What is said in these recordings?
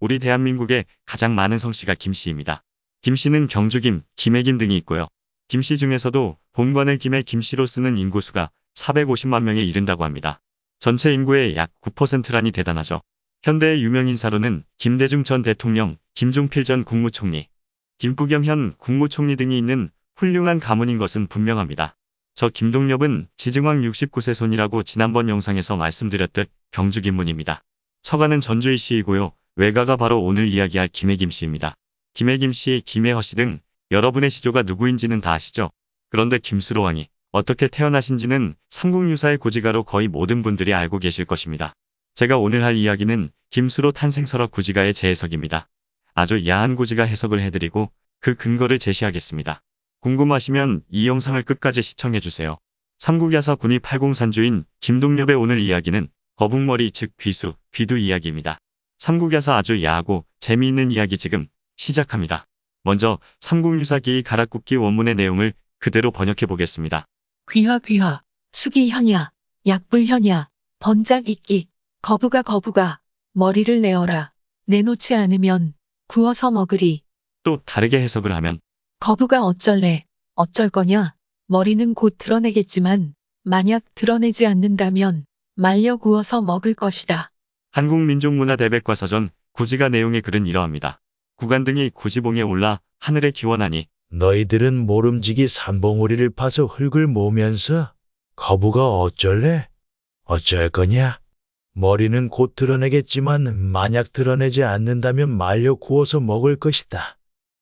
우리 대한민국에 가장 많은 성씨가 김씨입니다. 김씨는 경주김, 김해김 등이 있고요. 김씨 중에서도 본관을 김해 김씨로 쓰는 인구수가 450만 명에 이른다고 합니다. 전체 인구의 약 9%라니 대단하죠. 현대의 유명 인사로는 김대중 전 대통령, 김종필 전 국무총리, 김부겸 현 국무총리 등이 있는 훌륭한 가문인 것은 분명합니다. 저 김동엽은 지증왕 69세 손이라고 지난번 영상에서 말씀드렸듯 경주 김문입니다. 처가는 전주의 씨이고요. 외가가 바로 오늘 이야기할 김해김 씨입니다. 김해김 씨, 김해허 씨 등 여러분의 시조가 누구인지는 다 아시죠? 그런데 김수로왕이 어떻게 태어나신지는 삼국유사의 구지가로 거의 모든 분들이 알고 계실 것입니다. 제가 오늘 할 이야기는 김수로 탄생설화 구지가의 재해석입니다. 아주 야한 구지가 해석을 해드리고 그 근거를 제시하겠습니다. 궁금하시면 이 영상을 끝까지 시청해주세요. 삼국야사 군이 팔공산주인 김동엽의 오늘 이야기는 거북머리 즉 귀수, 귀두 이야기입니다. 삼국야사 아주 야하고 재미있는 이야기 지금 시작합니다. 먼저 삼국유사기의 가락국기 원문의 내용을 그대로 번역해 보겠습니다. 귀화 귀화, 수기현야, 약불현야, 번작익기, 거부가, 머리를 내어라. 내놓지 않으면 구워서 먹으리. 또 다르게 해석을 하면 거부가 어쩔래, 어쩔 거냐. 머리는 곧 드러내겠지만 만약 드러내지 않는다면 말려 구워서 먹을 것이다. 한국민족문화대백과서전 구지가 내용의 글은 이러합니다. 구간 등이 구지봉에 올라 하늘에 기원하니 너희들은 모름지기 삼봉우리를 파서 흙을 모으면서 거부가 어쩔래? 어쩔 거냐? 머리는 곧 드러내겠지만 만약 드러내지 않는다면 말려 구워서 먹을 것이다.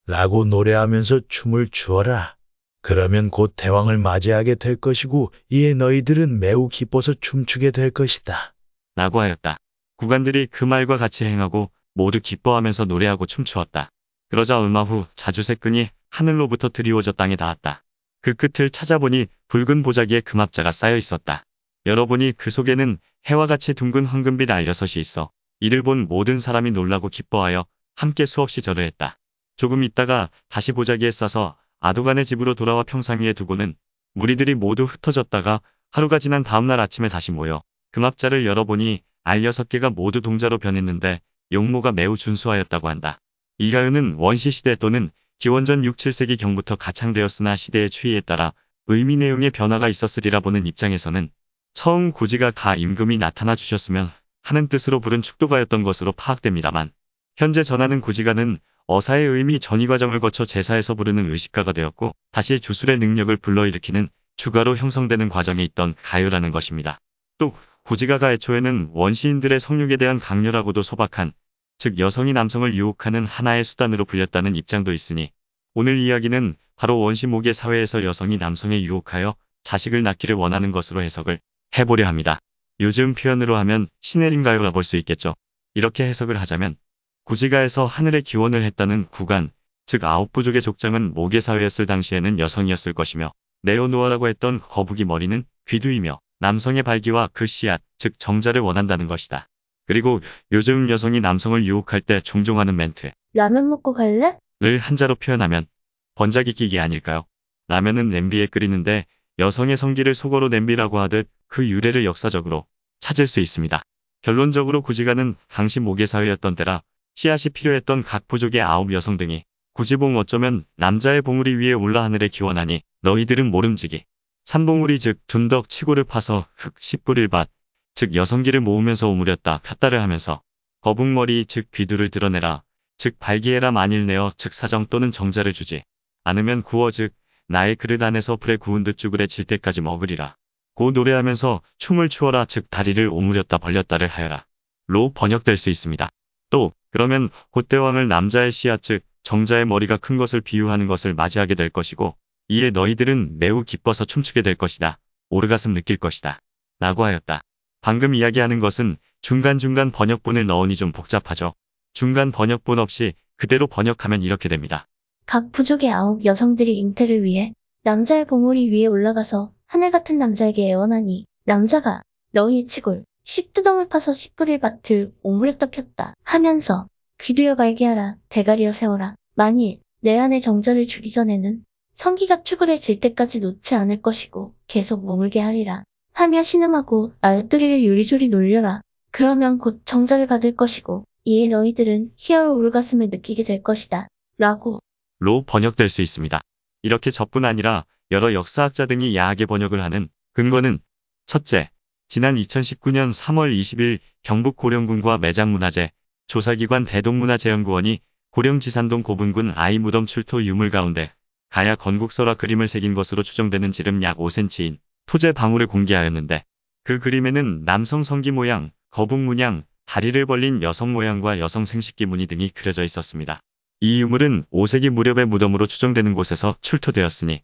라고 노래하면서 춤을 추어라. 그러면 곧 대왕을 맞이하게 될 것이고 이에 너희들은 매우 기뻐서 춤추게 될 것이다. 라고 하였다. 구간들이 그 말과 같이 행하고 모두 기뻐하면서 노래하고 춤추었다. 그러자 얼마 후 자주색끈이 하늘로부터 드리워져 땅에 닿았다. 그 끝을 찾아보니 붉은 보자기에 금압자가 쌓여 있었다. 열어보니 그 속에는 해와 같이 둥근 황금빛 알려섯이 있어 이를 본 모든 사람이 놀라고 기뻐하여 함께 수없이 절을 했다. 조금 있다가 다시 보자기에 싸서 아도간의 집으로 돌아와 평상 위에 두고는 무리들이 모두 흩어졌다가 하루가 지난 다음날 아침에 다시 모여 금압자를 열어보니 알 6개가 모두 동자로 변했는데 용모가 매우 준수하였다고 한다. 이 가요는 원시시대 또는 기원전 6, 7세기 경부터 가창되었으나 시대의 추이에 따라 의미 내용의 변화가 있었으리라 보는 입장에서는 처음 구지가 가 임금이 나타나 주셨으면 하는 뜻으로 부른 축도가였던 것으로 파악됩니다만 현재 전하는 구지가는 어사의 의미 전이 과정을 거쳐 제사에서 부르는 의식가가 되었고 다시 주술의 능력을 불러일으키는 주가로 형성되는 과정에 있던 가요라는 것입니다. 또 구지가가 애초에는 원시인들의 성욕에 대한 강렬하고도 소박한 즉 여성이 남성을 유혹하는 하나의 수단으로 불렸다는 입장도 있으니 오늘 이야기는 바로 원시 모계 사회에서 여성이 남성에 유혹하여 자식을 낳기를 원하는 것으로 해석을 해보려 합니다. 요즘 표현으로 하면 신해림가요라 볼 수 있겠죠. 이렇게 해석을 하자면 구지가에서 하늘에 기원을 했다는 구간, 즉 9부족의 족장은 모계사회였을 당시에는 여성이었을 것이며 네오노아라고 했던 거북이 머리는 귀두이며 남성의 발기와 그 씨앗, 즉 정자를 원한다는 것이다. 그리고 요즘 여성이 남성을 유혹할 때 종종 하는 멘트 라면 먹고 갈래? 를 한자로 표현하면 번작이끼기 아닐까요? 라면은 냄비에 끓이는데 여성의 성기를 속어로 냄비라고 하듯 그 유래를 역사적으로 찾을 수 있습니다. 결론적으로 구지가는 당시 모계사회였던 때라 씨앗이 필요했던 각 부족의 9 여성 등이 구지봉 어쩌면 남자의 봉우리 위에 올라 하늘에 기원하니 너희들은 모름지기 삼봉우리 즉 둔덕 치고를 파서 흙 씨 뿌릴 밭 즉 여성기를 모으면서 오므렸다 폈다를 하면서 거북머리 즉 귀두를 드러내라 즉 발기해라 만일 내어 즉 사정 또는 정자를 주지 않으면 구워 즉 나의 그릇 안에서 불에 구운 듯 쭈그레 질 때까지 먹으리라. 고 노래하면서 춤을 추어라 즉 다리를 오므렸다 벌렸다를 하여라 로 번역될 수 있습니다. 또 그러면 곧대왕을 남자의 씨앗 즉 정자의 머리가 큰 것을 비유하는 것을 맞이하게 될 것이고 이에 너희들은 매우 기뻐서 춤추게 될 것이다. 오르가슴 느낄 것이다. 라고 하였다. 방금 이야기하는 것은 중간중간 번역본을 넣으니 좀 복잡하죠. 중간 번역본 없이 그대로 번역하면 이렇게 됩니다. 각 부족의 9 여성들이 잉태를 위해 남자의 봉우리 위에 올라가서 하늘 같은 남자에게 애원하니 남자가 너희의 치골, 씨두덩을 파서 씨 뿌릴 밭을 오므렸다 폈다 하면서 귀두여 발기하라 대가리여 세워라 만일 내 안에 정자를 주기 전에는 성기가 쭈그레질 때까지 놓지 않을 것이고 계속 머물게 하리라 하며 신음하고 알뚜리를 요리조리 놀려라. 그러면 곧 정자를 받을 것이고 이에 너희들은 희열 울가슴을 느끼게 될 것이다. 라고. 로 번역될 수 있습니다. 이렇게 저뿐 아니라 여러 역사학자 등이 야하게 번역을 하는 근거는 첫째, 지난 2019년 3월 20일 경북 고령군과 매장문화재 조사기관 대동문화재연구원이 고령지산동 고분군 아이 무덤 출토 유물 가운데 가야 건국설화 그림을 새긴 것으로 추정되는 지름 약 5cm인 토제 방울을 공개하였는데 그 그림에는 남성 성기 모양, 거북 문양, 다리를 벌린 여성 모양과 여성 생식기 무늬 등이 그려져 있었습니다. 이 유물은 5세기 무렵의 무덤으로 추정되는 곳에서 출토되었으니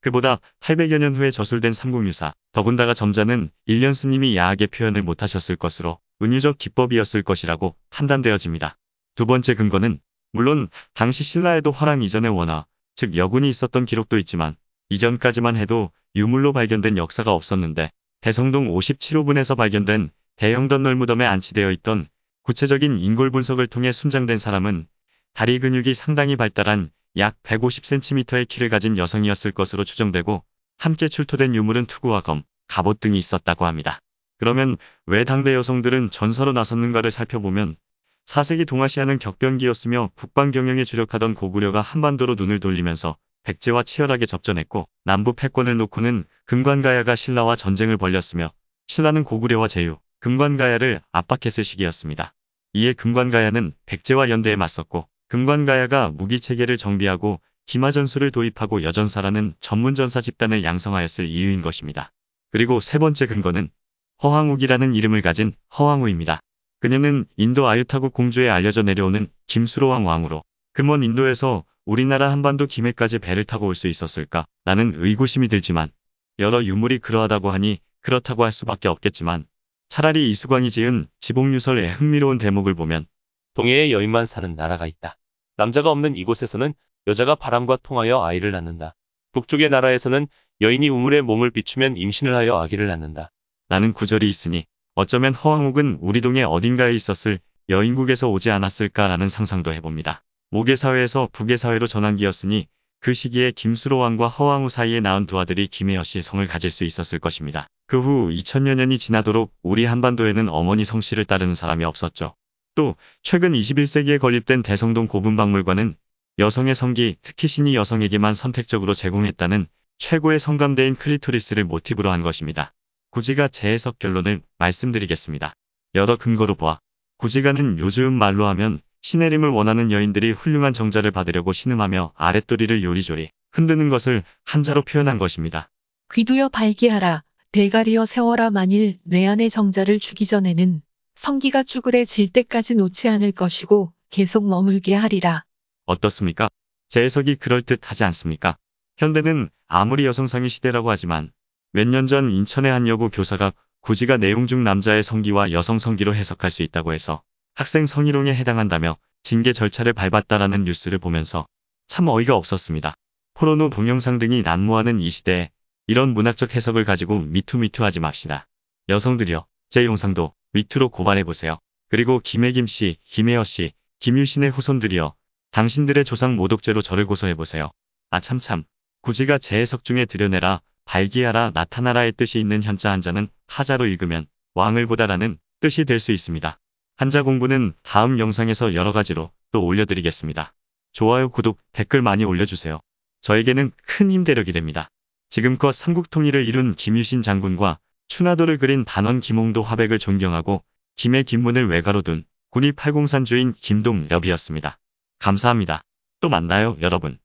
그보다 800여 년 후에 저술된 삼국유사, 더군다나 점자는 일련 스님이 야하게 표현을 못하셨을 것으로 은유적 기법이었을 것이라고 판단되어집니다. 두 번째 근거는 물론 당시 신라에도 화랑 이전의 원화, 즉 여군이 있었던 기록도 있지만 이전까지만 해도 유물로 발견된 역사가 없었는데 대성동 57호분에서 발견된 대형 덧널무덤에 안치되어 있던 구체적인 인골 분석을 통해 순장된 사람은 다리 근육이 상당히 발달한 약 150cm의 키를 가진 여성이었을 것으로 추정되고 함께 출토된 유물은 투구와 검, 갑옷 등이 있었다고 합니다. 그러면 왜 당대 여성들은 전사로 나섰는가를 살펴보면 4세기 동아시아는 격변기였으며 북방 경영에 주력하던 고구려가 한반도로 눈을 돌리면서 백제와 치열하게 접전했고 남부 패권을 놓고는 금관가야가 신라와 전쟁을 벌였으며 신라는 고구려와 제휴, 금관가야를 압박했을 시기였습니다. 이에 금관가야는 백제와 연대에 맞섰고 금관가야가 무기체계를 정비하고 기마전술을 도입하고 여전사라는 전문전사 집단을 양성하였을 이유인 것입니다. 그리고 세 번째 근거는 허황욱이라는 이름을 가진 허황우입니다. 그녀는 인도 아유타국 공주에 알려져 내려오는 김수로왕 왕으로 그 먼 인도에서 우리나라 한반도 김해까지 배를 타고 올 수 있었을까? 라는 의구심이 들지만 여러 유물이 그러하다고 하니 그렇다고 할 수밖에 없겠지만 차라리 이수광이 지은 지복유설의 흥미로운 대목을 보면 동해에 여인만 사는 나라가 있다. 남자가 없는 이곳에서는 여자가 바람과 통하여 아이를 낳는다. 북쪽의 나라에서는 여인이 우물에 몸을 비추면 임신을 하여 아기를 낳는다. 라는 구절이 있으니 어쩌면 허황욱은 우리 동에 어딘가에 있었을 여인국에서 오지 않았을까라는 상상도 해봅니다. 모계 사회에서 북의 사회로 전환기였으니 그 시기에 김수로 왕과 허황우 사이에 낳은 두 아들이 김해여씨 성을 가질 수 있었을 것입니다. 그 후 2000여 년이 지나도록 우리 한반도에는 어머니 성씨를 따르는 사람이 없었죠. 또 최근 21세기에 건립된 대성동 고분박물관은 여성의 성기, 특히 신이 여성에게만 선택적으로 제공했다는 최고의 성감대인 클리토리스를 모티브로 한 것입니다. 구지가 재해석 결론을 말씀드리겠습니다. 여러 근거로 보아 구지가는 요즘 말로 하면 신혜림을 원하는 여인들이 훌륭한 정자를 받으려고 신음하며 아랫도리를 요리조리 흔드는 것을 한자로 표현한 것입니다. 귀두여 발기하라, 대가리여 세워라. 만일 내 안의 정자를 주기 전에는 성기가 쭈그레질 때까지 놓지 않을 것이고 계속 머물게 하리라. 어떻습니까? 재해석이 그럴듯하지 않습니까? 현대는 아무리 여성상의 시대라고 하지만 몇 년 전 인천의 한 여고 교사가 구지가 내용 중 남자의 성기와 여성 성기로 해석할 수 있다고 해서 학생 성희롱에 해당한다며 징계 절차를 밟았다라는 뉴스를 보면서 참 어이가 없었습니다. 포르노 동영상 등이 난무하는 이 시대에 이런 문학적 해석을 가지고 미투하지 맙시다. 여성들이여, 제 영상도 미투로 고발해보세요. 그리고 김혜김씨, 김혜여씨, 김유신의 후손들이여, 당신들의 조상 모독죄로 저를 고소해보세요. 아 참참, 구지가 재해석 중에 들여내라, 발기하라, 나타나라의 뜻이 있는 현자 한자는 하자로 읽으면 왕을 보다라는 뜻이 될 수 있습니다. 한자 공부는 다음 영상에서 여러 가지로 또 올려드리겠습니다. 좋아요, 구독, 댓글 많이 올려주세요. 저에게는 큰 힘대력이 됩니다. 지금껏 삼국통일을 이룬 김유신 장군과 추나도를 그린 단원 김홍도 화백을 존경하고 김해 김문을 외가로 둔 군이 팔공산 주인 김동엽이었습니다. 감사합니다. 또 만나요, 여러분.